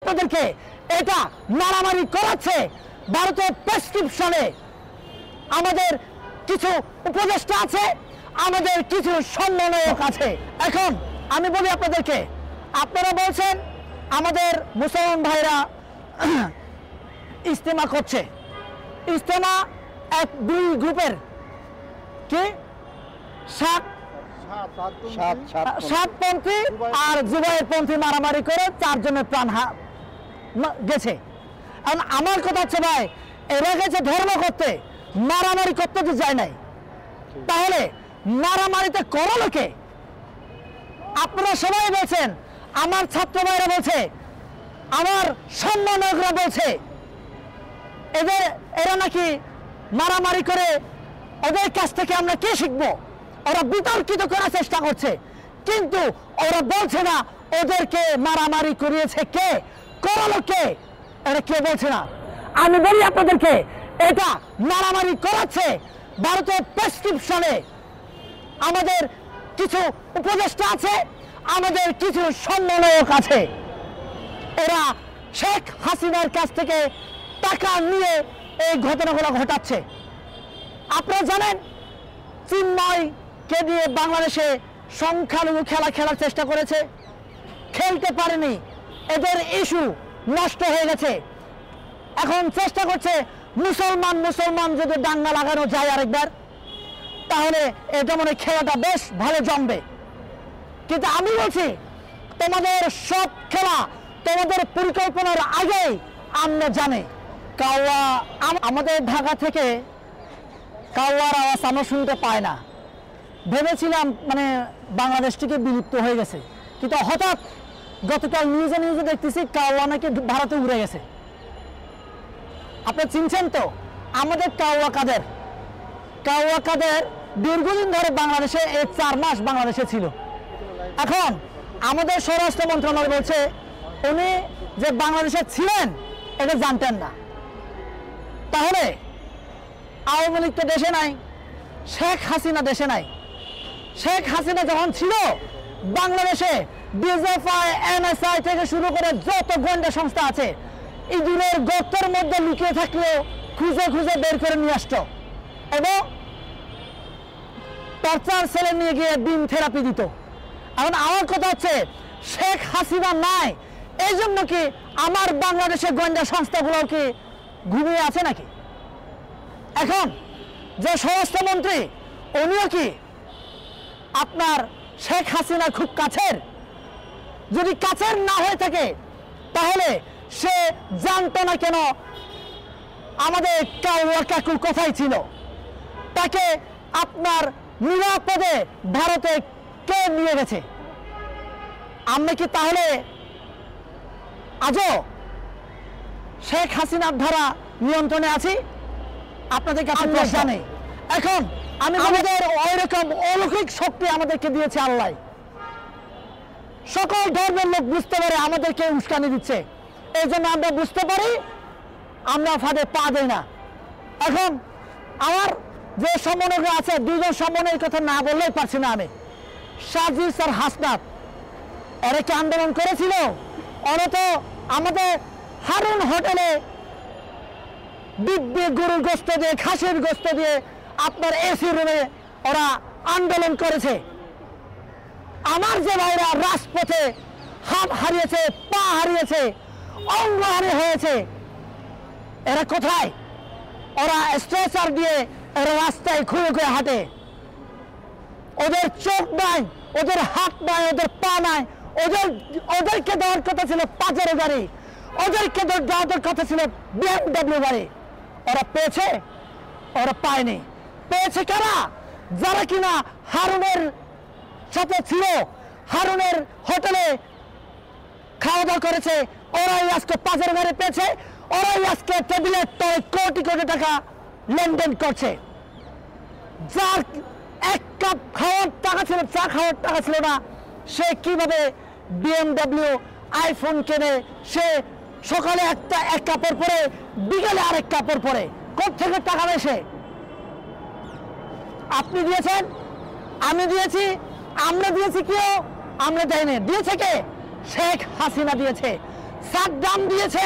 আপনাদেরকে এটা মারামারি করাচ্ছে ভারতের প্রেসক্রিপশনে আমাদের কিছু উপদেষ্টা আছে, আমাদের কিছু সমন্বয়ক আছে। এখন আমি বলি আপনাদেরকে, আপনারা বলছেন আমাদের মুসলমান ভাইরা ইজতেমা করছে। ইজতেমা এক দুই গ্রুপের কি সাতপন্থী আর জুবাইরপন্থী মারামারি করে 4 জনের প্রাণ গেছে। এখন আমার কথা হচ্ছে ভাই, এরা গেছে ধর্ম করতে, মারামারি করতে তো যায় নাই, তাহলে মারামারিতে করো লোকে। আপনারা সবাই বলছেন, আমার ছাত্র ভাইরা বলছে, আমার সম্মানকরা বলছে এরা নাকি মারামারি করে, ওদের কাছ থেকে আমরা কি শিখবো? ওরা বিতর্কিত করার চেষ্টা করছে, কিন্তু ওরা বলছে না ওদেরকে মারামারি করিয়েছে কে, করালো কে, এটা কে বলছে না। আমি বলি আপনাদেরকে, এটা মারামারি করাচ্ছে ভারতের প্রেসক্রিপশনে আমাদের কিছু উপদেষ্টা আছে, আমাদের কিছু সমন্বয়ক আছে। এরা শেখ হাসিনার কাছ থেকে টাকা নিয়ে এই ঘটনাগুলো ঘটাচ্ছে। আপনারা জানেন, চিন্ময়কে দিয়ে বাংলাদেশে সংখ্যালঘু খেলা খেলার চেষ্টা করেছে, খেলতে পারেনি, এদের ইস্যু নষ্ট হয়ে গেছে। এখন চেষ্টা করছে মুসলমান যদি দাঙ্গা লাগানো যায় আরেকবার, তাহলে এটা মনে খেলাটা বেশ ভালো জমবে। কিন্তু আমি বলছি, তোমাদের সব খেলা তোমাদের পরিকল্পনার আগেই আমরা জানি। কাওয়া আমাদের ঢাকা থেকে কাওয়ার আওয়াজ আমরা শুনতে পাই না, ভেবেছিলাম মানে বাংলাদেশ থেকে বিলুপ্ত হয়ে গেছে, কিন্তু হঠাৎ গতকাল নিউজে দেখতেছি কাওয়া নাকি ভারতে উড়ে গেছে। আপনি চিনছেন তো আমাদের কাওয়া কাদের দীর্ঘদিন ধরে বাংলাদেশে, এই 4 মাস বাংলাদেশে ছিল। এখন আমাদের স্বরাষ্ট্র মন্ত্রণালয় বলছে উনি যে বাংলাদেশে ছিলেন এটা জানতেন না। তাহলে আওয়ামী লীগ তো দেশে নাই, শেখ হাসিনা দেশে নাই। শেখ হাসিনা যখন ছিল বাংলাদেশে, ডিজিএফআই, এনএসআই থেকে শুরু করে যত গোয়েন্দা সংস্থা আছে, ইঁদুরের গর্তের মধ্যে লুকিয়ে থাকলেও খুঁজে খুঁজে বের করে নিয়ে আসতো এবং টর্চার সেলে নিয়ে গিয়ে বিম থেরাপি দিত। এখন আমার কথা হচ্ছে, শেখ হাসিনা নাই, এই জন্য কি আমার বাংলাদেশের গোয়েন্দা সংস্থাগুলো কি ঘুমিয়ে আছে নাকি? এখন যে স্বরাষ্ট্রমন্ত্রী, উনিও কি আপনার শেখ হাসিনা খুব কাছের? যদি কাছের না হয়ে থাকে, তাহলে সে জানতো না কেন আমাদের কাউয়া কাকু কোথায় ছিল? তাকে আপনার নিরাপদে ভারতে কে নিয়ে গেছে? আমরা কি তাহলে আজও শেখ হাসিনার ধারা নিয়ন্ত্রণে আছি? আপনাদের কাছে জানে। এখন আমাদের ওই রকম অলৌকিক শক্তি আমাদেরকে দিয়েছে আল্লাহ। সকল ধর্মের লোক বুঝতে পারে আমাদেরকে উস্কানি দিচ্ছে, এই জন্য আমরা বুঝতে পারি, আমরা ফাঁদে পা দেই না। এখন আমার যে সমন্বয় আছে, 2 জন সমন্বয়ের কথা না বললেই পারছি না আমি। সাজিদ আর হাসনাত, এরা কি আন্দোলন করেছিল? ওরা তো আমাদের হারুন হোটেলে দিব্যি গরুর গোস্ত দিয়ে, খাসির গোস্ত দিয়ে আপনার এসি রুমে ওরা আন্দোলন করেছে। আমার যে ভাইরা রাজপথে হাত হারিয়েছে, পা হারিয়েছে, অঙ্গহানি হয়েছে, এরা কোথায়? ওরা স্ট্রেচার দিয়ে এরা রাস্তায় খুঁড়ে খুঁড়ে হাঁটে। ওদের চোখ নাই, ওদের হাত নাই, ওদের পা নাই। ওদেরকে দেওয়ার কথা ছিল পাজেরো গাড়ি, ওদেরকে দেওয়ার কথা ছিল BMW গাড়ি। ওরা পেয়েছে? ওরা পায়নি। পেয়েছে কারা? যারা কিনা হারুনের সাথে ছিল, হারুনের হোটেলে খাওয়া দাওয়া করেছে, ওরাই আজকে পাজেরো গাড়ি পেয়েছে, ওরাই আজকে টেবিলের তলায় কোটি কোটি টাকা লেনদেন করছে। যার 1 কাপ খাওয়ার টাকা ছিল, চা খাওয়ার টাকা ছিল না, সে কিভাবে BMW আইফোন কেনে? সে সকালে 1 কাপড় পরে, বিকালে আরেক কাপড় পরে। কোথেকে টাকা দেয় সে? আপনি দিয়েছেন, আমি দিয়েছি, আমরা দিয়েছি, কেউ আমরা দেয়নি। দিয়েছে কে? শেখ হাসিনা দিয়েছে। সাদ্দাম দিয়েছে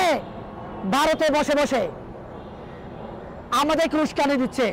ভারতে বসে বসে, আমাদেরকে উস্কানি দিচ্ছে।